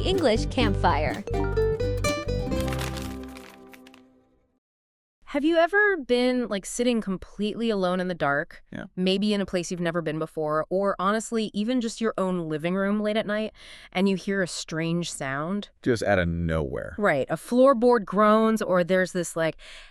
English Campfire. Have you ever been sitting completely alone in the dark? Yeah. Maybe in a place you've never been before, or honestly, even just your own living room late at night, and you hear a strange sound? Just out of nowhere. Right. A floorboard groans, or there's this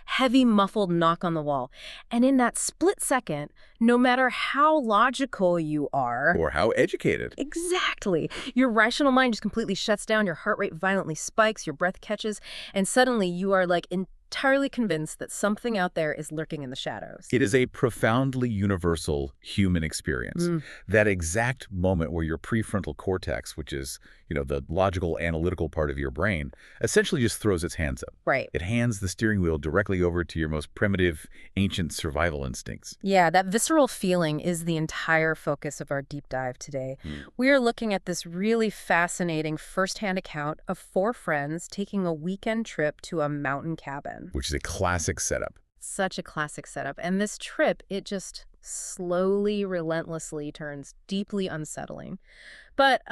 heavy muffled knock on the wall. And in that split second, no matter how logical you are, Or how educated. exactly, your rational mind just completely shuts down, your heart rate violently spikes, your breath catches, and suddenly you are entirely convinced that something out there is lurking in the shadows. It is a profoundly universal human experience. That exact moment where your prefrontal cortex, which is, the logical, analytical part of your brain, essentially just throws its hands up. Right. It hands the steering wheel directly over to your most primitive, ancient survival instincts. Yeah, that visceral feeling is the entire focus of our deep dive today. We are looking at this really fascinating firsthand account of 4 friends taking a weekend trip to a mountain cabin. Which is a classic setup. Such a classic setup. And this trip, it just slowly, relentlessly turns deeply unsettling. But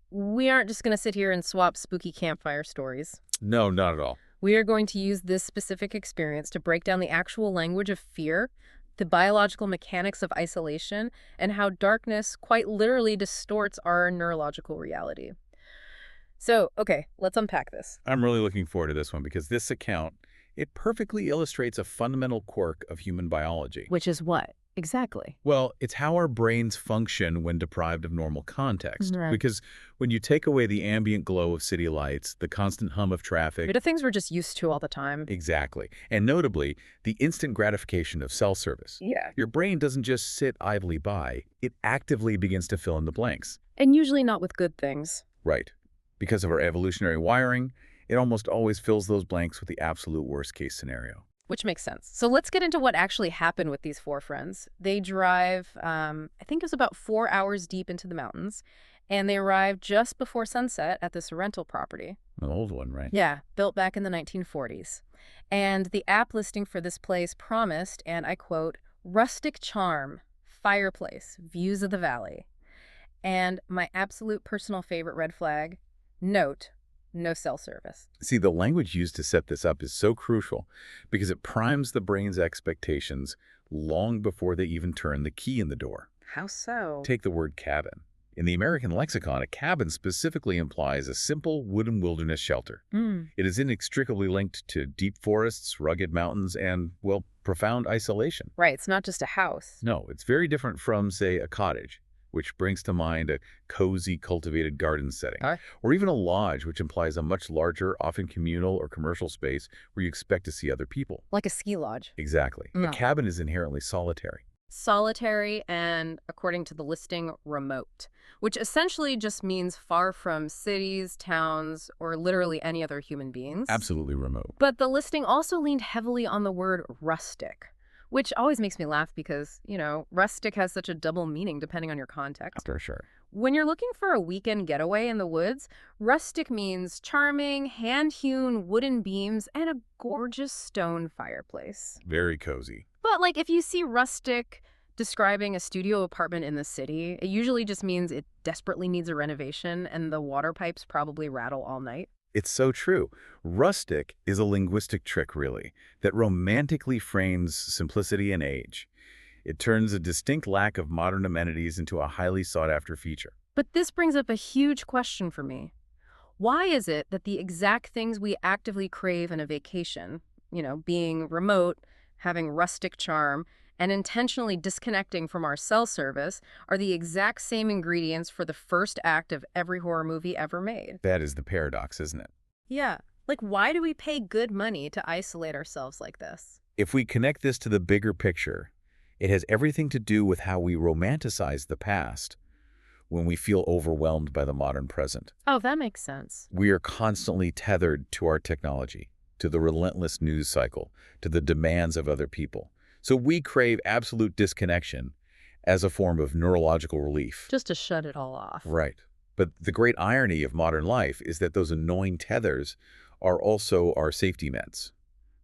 we aren't just going to sit here and swap spooky campfire stories. No, not at all. We are going to use this specific experience to break down the actual language of fear, the biological mechanics of isolation, and how darkness quite literally distorts our neurological reality. So, okay, let's unpack this. I'm really looking forward to this one because this account, it perfectly illustrates a fundamental quirk of human biology. Which is what? Exactly. Well, it's how our brains function when deprived of normal context. Right. Because when you take away the ambient glow of city lights, the constant hum of traffic... The things we're just used to all the time. Exactly. And notably, the instant gratification of cell service. Yeah. Your brain doesn't just sit idly by. It actively begins to fill in the blanks. And usually not with good things. Right. Because of our evolutionary wiring, it almost always fills those blanks with the absolute worst-case scenario. Which makes sense. So let's get into what actually happened with these 4 friends. They drive, I think it was about 4 hours deep into the mountains, and they arrived just before sunset at this rental property. An old one, right? Yeah, built back in the 1940s. And the app listing for this place promised, and I quote, rustic charm, fireplace, views of the valley. And my absolute personal favorite red flag, note, no cell service. See, the language used to set this up is so crucial because it primes the brain's expectations long before they even turn the key in the door. How so? Take the word cabin. In the American lexicon, a cabin specifically implies a simple wooden wilderness shelter. It is inextricably linked to deep forests, rugged mountains, and, well, profound isolation. Right, it's not just a house. No, it's very different from, say, a cottage, which brings to mind a cozy, cultivated garden setting. Or even a lodge, which implies a much larger, often communal or commercial space where you expect to see other people. Like a ski lodge. Exactly. No. A cabin is inherently solitary. Solitary and, according to the listing, remote, which essentially just means far from cities, towns, or literally any other human beings. Absolutely remote. But the listing also leaned heavily on the word rustic, which always makes me laugh because, rustic has such a double meaning depending on your context. For sure. When you're looking for a weekend getaway in the woods, rustic means charming, hand-hewn wooden beams and a gorgeous stone fireplace. Very cozy. But if you see rustic describing a studio apartment in the city, it usually just means it desperately needs a renovation and the water pipes probably rattle all night. It's so true. Rustic is a linguistic trick, really, that romantically frames simplicity and age. It turns a distinct lack of modern amenities into a highly sought-after feature. But this brings up a huge question for me. Why is it that the exact things we actively crave in a vacation, being remote, having rustic charm, and intentionally disconnecting from our cell service are the exact same ingredients for the first act of every horror movie ever made? That is the paradox, isn't it? Yeah. Why do we pay good money to isolate ourselves like this? If we connect this to the bigger picture, it has everything to do with how we romanticize the past when we feel overwhelmed by the modern present. Oh, that makes sense. We are constantly tethered to our technology, to the relentless news cycle, to the demands of other people. So we crave absolute disconnection as a form of neurological relief. Just to shut it all off. Right. But the great irony of modern life is that those annoying tethers are also our safety nets.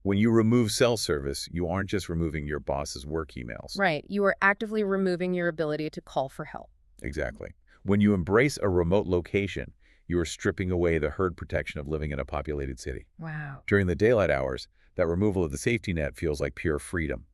When you remove cell service, you aren't just removing your boss's work emails. Right. You are actively removing your ability to call for help. Exactly. When you embrace a remote location, You are stripping away the herd protection of living in a populated city. Wow. During the daylight hours, that removal of the safety net feels like pure freedom.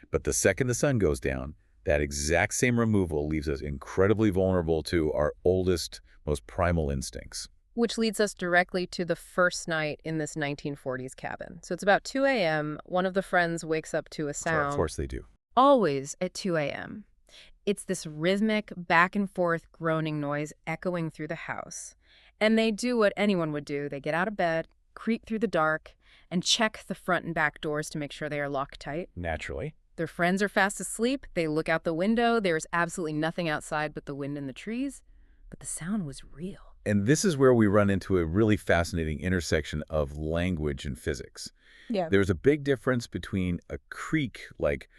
But the second the sun goes down, that exact same removal leaves us incredibly vulnerable to our oldest, most primal instincts. Which leads us directly to the first night in this 1940s cabin. So it's about 2 a.m. One of the friends wakes up to a Of sound, course they do. always at 2 a.m. It's this rhythmic, back and forth groaning noise echoing through the house. And they do what anyone would do. They get out of bed, creep through the dark, and check the front and back doors to make sure they are locked tight. Naturally. Their friends are fast asleep. They look out the window. There's absolutely nothing outside but the wind and the trees. But the sound was real. And this is where we run into a really fascinating intersection of language and physics. Yeah. There's a big difference between a creak, like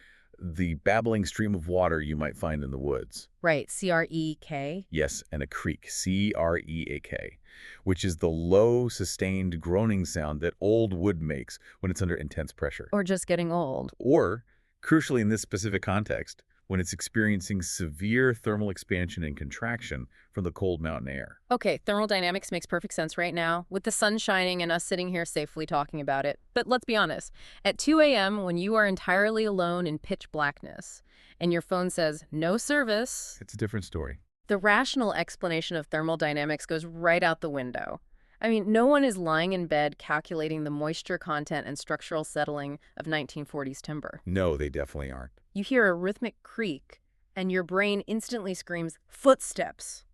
the babbling stream of water you might find in the woods. Right, C-R-E-K. Yes, and a creak, C-R-E-A-K, which is the low, sustained groaning sound that old wood makes when it's under intense pressure. Or just getting old. Or, crucially in this specific context, when it's experiencing severe thermal expansion and contraction from the cold mountain air. Okay, thermodynamics makes perfect sense right now, with the sun shining and us sitting here safely talking about it. But let's be honest, at 2 a.m. when you are entirely alone in pitch blackness, and your phone says, no service, It's a different story. the rational explanation of thermodynamics goes right out the window. I mean, no one is lying in bed calculating the moisture content and structural settling of 1940s timber. No, they definitely aren't. You hear a rhythmic creak, and your brain instantly screams, footsteps.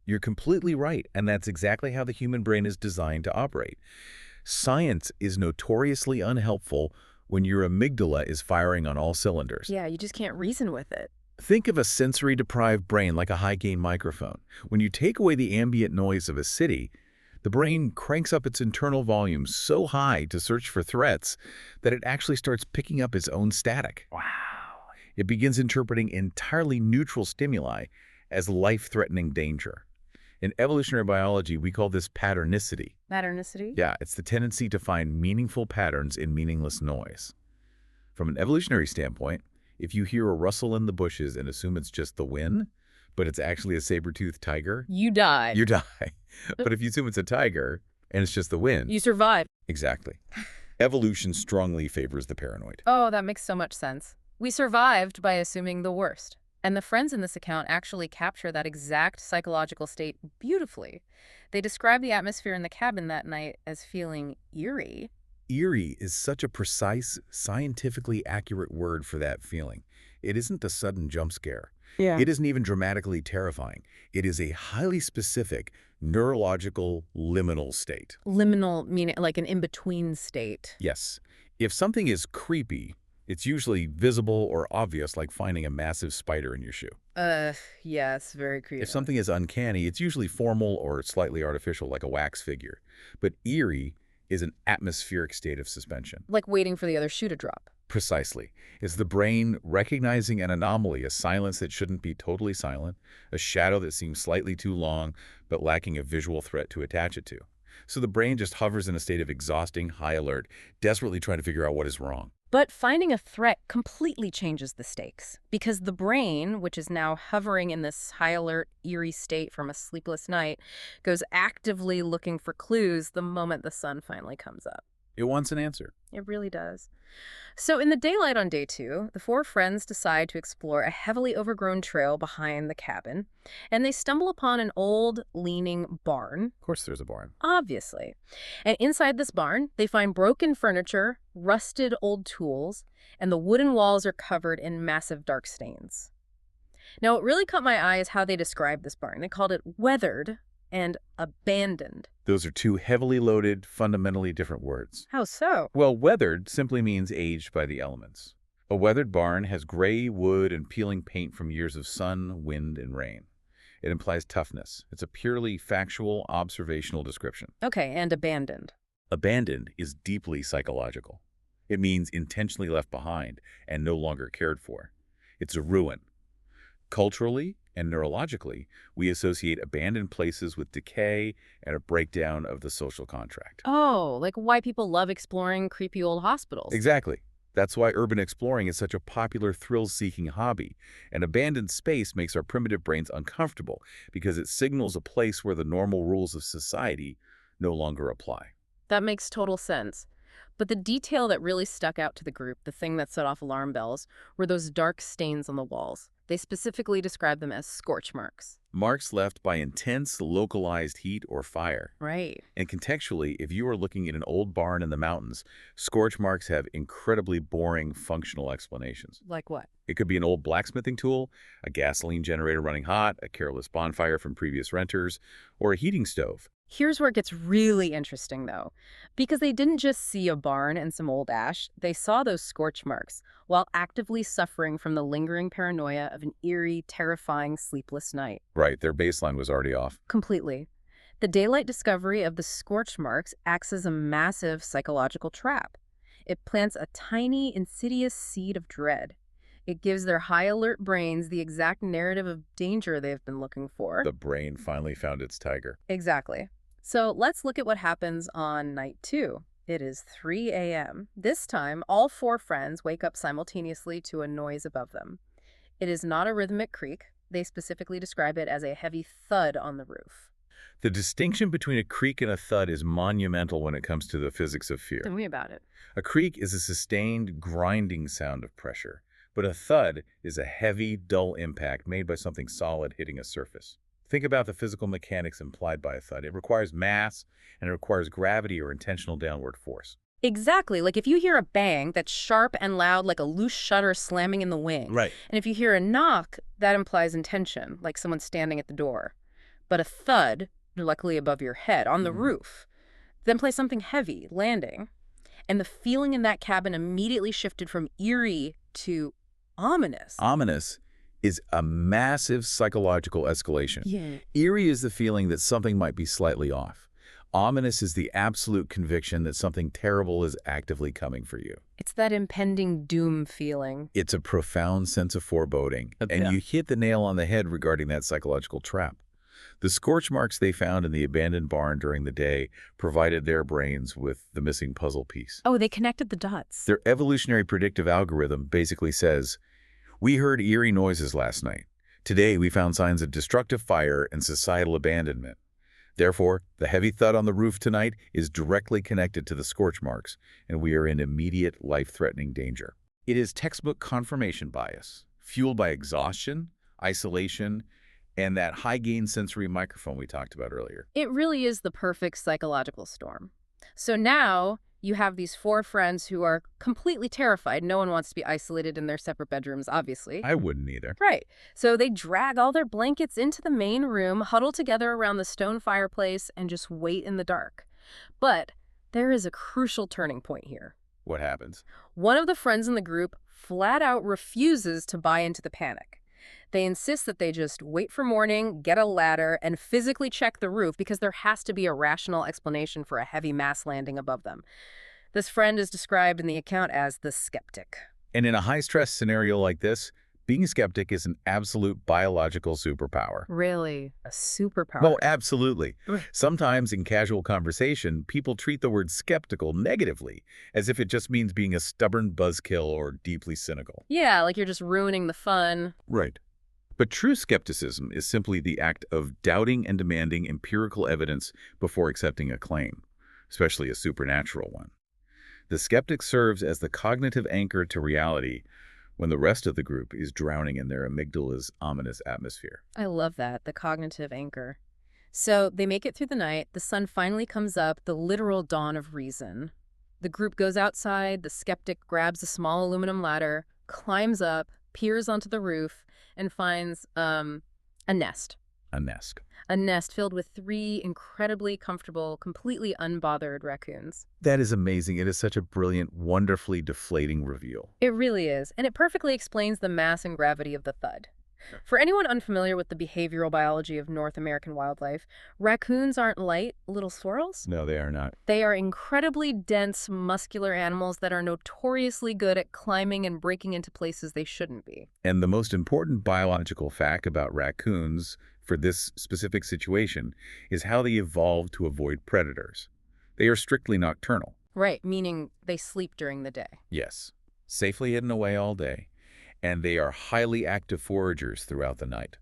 You're completely right, and that's exactly how the human brain is designed to operate. Science is notoriously unhelpful when your amygdala is firing on all cylinders. Yeah, you just can't reason with it. Think of a sensory-deprived brain like a high-gain microphone. When you take away the ambient noise of a city, the brain cranks up its internal volume so high to search for threats that it actually starts picking up its own static. Wow. It begins interpreting entirely neutral stimuli as life-threatening danger. In evolutionary biology, we call this patternicity. Matternicity? Yeah, it's the tendency to find meaningful patterns in meaningless noise. From an evolutionary standpoint, if you hear a rustle in the bushes and assume it's just the wind, but it's actually a saber-toothed tiger, You die. you die. But if you assume it's a tiger and it's just the wind, You survive. exactly. Evolution strongly favors the paranoid. Oh, that makes so much sense. We survived by assuming the worst. And the friends in this account actually capture that exact psychological state beautifully. They describe the atmosphere in the cabin that night as feeling eerie. Eerie is such a precise, scientifically accurate word for that feeling. It isn't a sudden jump scare. Yeah. It isn't even dramatically terrifying. It is a highly specific, neurological liminal state. Liminal, meaning like an in-between state. Yes. If something is creepy, it's usually visible or obvious, like finding a massive spider in your shoe. Yes, very creative. If something is uncanny, it's usually formal or slightly artificial, like a wax figure. But eerie is an atmospheric state of suspension. Like waiting for the other shoe to drop. Precisely. It's the brain recognizing an anomaly, a silence that shouldn't be totally silent, a shadow that seems slightly too long, but lacking a visual threat to attach it to. So the brain just hovers in a state of exhausting high alert, desperately trying to figure out what is wrong. But finding a threat completely changes the stakes, because the brain, which is now hovering in this high alert, eerie state from a sleepless night, goes actively looking for clues the moment the sun finally comes up. It wants an answer. It really does. So in the daylight on day 2, the 4 friends decide to explore a heavily overgrown trail behind the cabin, and they stumble upon an old, leaning barn. Of course there's a barn. Obviously. And inside this barn, they find broken furniture, rusted old tools, and the wooden walls are covered in massive dark stains. Now, what really caught my eye is how they described this barn. They called it weathered and abandoned. Those are two heavily loaded, fundamentally different words. How so? Well, weathered simply means aged by the elements. A weathered barn has gray wood and peeling paint from years of sun, wind, and rain. It implies toughness. It's a purely factual, observational description. Okay, and abandoned. Abandoned is deeply psychological. It means intentionally left behind and no longer cared for. It's a ruin. Culturally and neurologically, we associate abandoned places with decay and a breakdown of the social contract. Oh, like why people love exploring creepy old hospitals. Exactly. That's why urban exploring is such a popular thrill-seeking hobby. An abandoned space makes our primitive brains uncomfortable because it signals a place where the normal rules of society no longer apply. That makes total sense. But the detail that really stuck out to the group, the thing that set off alarm bells, were those dark stains on the walls. They specifically described them as scorch marks. Marks left by intense, localized heat or fire. Right. And contextually, if you are looking at an old barn in the mountains, scorch marks have incredibly boring functional explanations. Like what? It could be an old blacksmithing tool, a gasoline generator running hot, a careless bonfire from previous renters, or a heating stove. Here's where it gets really interesting, though, because they didn't just see a barn and some old ash. They saw those scorch marks while actively suffering from the lingering paranoia of an eerie, terrifying, sleepless night. Right, their baseline was already off. Completely. The daylight discovery of the scorch marks acts as a massive psychological trap. It plants a tiny, insidious seed of dread. It gives their high-alert brains the exact narrative of danger they've been looking for. The brain finally found its tiger. Exactly. So let's look at what happens on night 2. It is 3 a.m. This time, all 4 friends wake up simultaneously to a noise above them. It is not a rhythmic creak. They specifically describe it as a heavy thud on the roof. The distinction between a creak and a thud is monumental when it comes to the physics of fear. Tell me about it. A creak is a sustained, grinding sound of pressure, but a thud is a heavy, dull impact made by something solid hitting a surface. Think about the physical mechanics implied by a thud. It requires mass, and it requires gravity or intentional downward force. Exactly. Like if you hear a bang that's sharp and loud like a loose shutter slamming in the wing. Right. And if you hear a knock, that implies intention, like someone standing at the door. But a thud, luckily above your head, on the roof, then implies something heavy, landing. And the feeling in that cabin immediately shifted from eerie to ominous. Ominous is a massive psychological escalation. Yeah. Eerie is the feeling that something might be slightly off. Ominous is the absolute conviction that something terrible is actively coming for you. It's that impending doom feeling. It's a profound sense of foreboding, and Yeah. you hit the nail on the head regarding that psychological trap. The scorch marks they found in the abandoned barn during the day provided their brains with the missing puzzle piece. Oh, they connected the dots. Their evolutionary predictive algorithm basically says, "We heard eerie noises last night. Today we found signs of destructive fire and societal abandonment. Therefore, the heavy thud on the roof tonight is directly connected to the scorch marks, and we are in immediate life-threatening danger." It is textbook confirmation bias, fueled by exhaustion, isolation, and that high-gain sensory microphone we talked about earlier. It really is the perfect psychological storm. So now you have these 4 friends who are completely terrified. No one wants to be isolated in their separate bedrooms, obviously. I wouldn't either. Right. So they drag all their blankets into the main room, huddle together around the stone fireplace, and just wait in the dark. But there is a crucial turning point here. What happens? One of the friends in the group flat out refuses to buy into the panic. They insist that they just wait for morning, get a ladder, and physically check the roof because there has to be a rational explanation for a heavy mass landing above them. This friend is described in the account as the skeptic. And in a high-stress scenario like this, being a skeptic is an absolute biological superpower. Really? A superpower? Oh, absolutely. Sometimes in casual conversation, people treat the word skeptical negatively, as if it just means being a stubborn buzzkill or deeply cynical. Yeah, like you're just ruining the fun. Right. But true skepticism is simply the act of doubting and demanding empirical evidence before accepting a claim, especially a supernatural one. The skeptic serves as the cognitive anchor to reality when the rest of the group is drowning in their amygdala's ominous atmosphere. I love that, the cognitive anchor. So they make it through the night. The sun finally comes up, the literal dawn of reason. The group goes outside. The skeptic grabs a small aluminum ladder, climbs up, peers onto the roof, and finds a nest. A nest. A nest filled with 3 incredibly comfortable, completely unbothered raccoons. That is amazing. It is such a brilliant, wonderfully deflating reveal. It really is, and it perfectly explains the mass and gravity of the thud. For anyone unfamiliar with the behavioral biology of North American wildlife, raccoons aren't light little squirrels. No, they are not. They are incredibly dense, muscular animals that are notoriously good at climbing and breaking into places they shouldn't be. And the most important biological fact about raccoons for this specific situation is how they evolved to avoid predators. They are strictly nocturnal. Right, meaning they sleep during the day. Yes. safely hidden away all day, and they are highly active foragers throughout the night.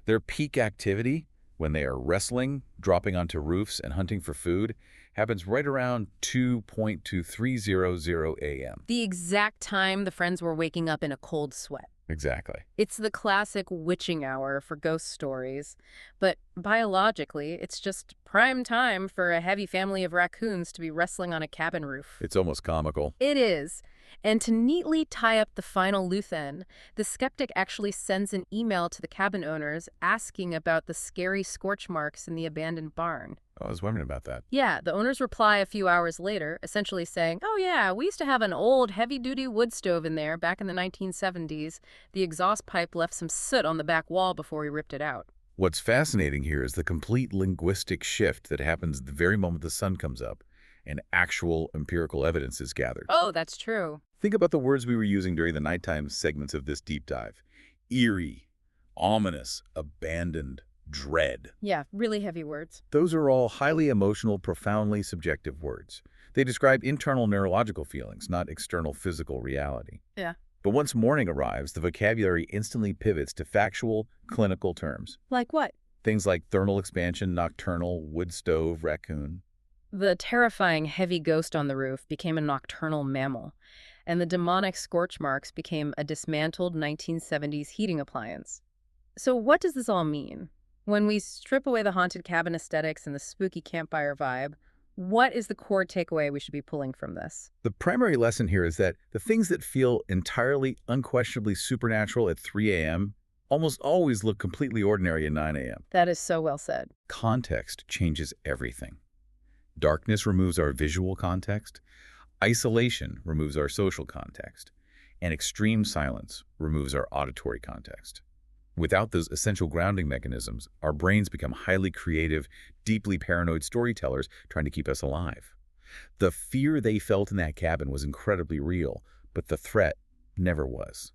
Their peak activity, when they are wrestling, dropping onto roofs, and hunting for food, happens right around 2:2300 a.m. The exact time the friends were waking up in a cold sweat. Exactly. It's the classic witching hour for ghost stories, but biologically, it's just prime time for a heavy family of raccoons to be wrestling on a cabin roof. It's almost comical. It is. And to neatly tie up the final loose end, the skeptic actually sends an email to the cabin owners asking about the scary scorch marks in the abandoned barn. I was wondering about that. Yeah, the owners reply a few hours later, essentially saying, "Oh yeah, we used to have an old heavy-duty wood stove in there back in the 1970s. The exhaust pipe left some soot on the back wall before we ripped it out." What's fascinating here is the complete linguistic shift that happens the very moment the sun comes up and actual empirical evidence is gathered. Oh, that's true. Think about the words we were using during the nighttime segments of this deep dive. Eerie, ominous, abandoned, dread. Yeah, really heavy words. Those are all highly emotional, profoundly subjective words. They describe internal neurological feelings, not external physical reality. Yeah. But once morning arrives, the vocabulary instantly pivots to factual, clinical terms. Like what? Things like thermal expansion, nocturnal, wood stove, raccoon. The terrifying heavy ghost on the roof became a nocturnal mammal, and the demonic scorch marks became a dismantled 1970s heating appliance. So what does this all mean? When we strip away the haunted cabin aesthetics and the spooky campfire vibe, what is the core takeaway we should be pulling from this? The primary lesson here is that the things that feel entirely, unquestionably supernatural at 3 a.m. almost always look completely ordinary at 9 a.m. That is so well said. Context changes everything. Darkness removes our visual context, isolation removes our social context, and extreme silence removes our auditory context. Without those essential grounding mechanisms, our brains become highly creative, deeply paranoid storytellers trying to keep us alive. The fear they felt in that cabin was incredibly real, but the threat never was.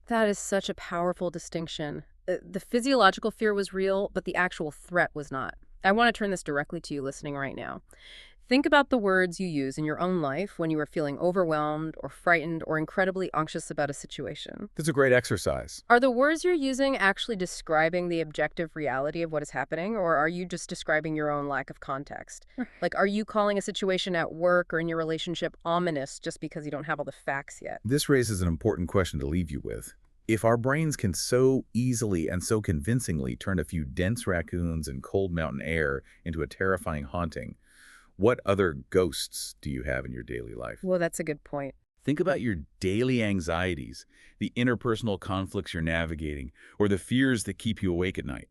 That is such a powerful distinction. The physiological fear was real, but the actual threat was not. I want to turn this directly to you listening right now. Think about the words you use in your own life when you are feeling overwhelmed or frightened or incredibly anxious about a situation. That's a great exercise. Are the words you're using actually describing the objective reality of what is happening, or are you just describing your own lack of context? Like, are you calling a situation at work or in your relationship ominous just because you don't have all the facts yet? This raises an important question to leave you with. If our brains can so easily and so convincingly turn a few dense raccoons and cold mountain air into a terrifying haunting, what other ghosts do you have in your daily life? Well, that's a good point. Think about your daily anxieties, the interpersonal conflicts you're navigating, or the fears that keep you awake at night.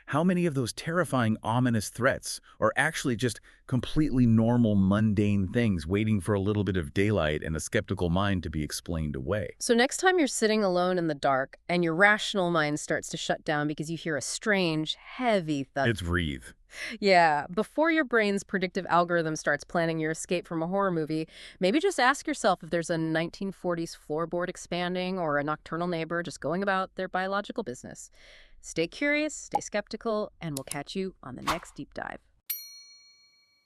How many of those terrifying, ominous threats are actually just completely normal, mundane things waiting for a little bit of daylight and a skeptical mind to be explained away? So next time you're sitting alone in the dark and your rational mind starts to shut down because you hear a strange, heavy thud. It's breathe. Yeah, before your brain's predictive algorithm starts planning your escape from a horror movie, maybe just ask yourself if there's a 1940s floorboard expanding or a nocturnal neighbor just going about their biological business. Stay curious, stay skeptical, and we'll catch you on the next deep dive.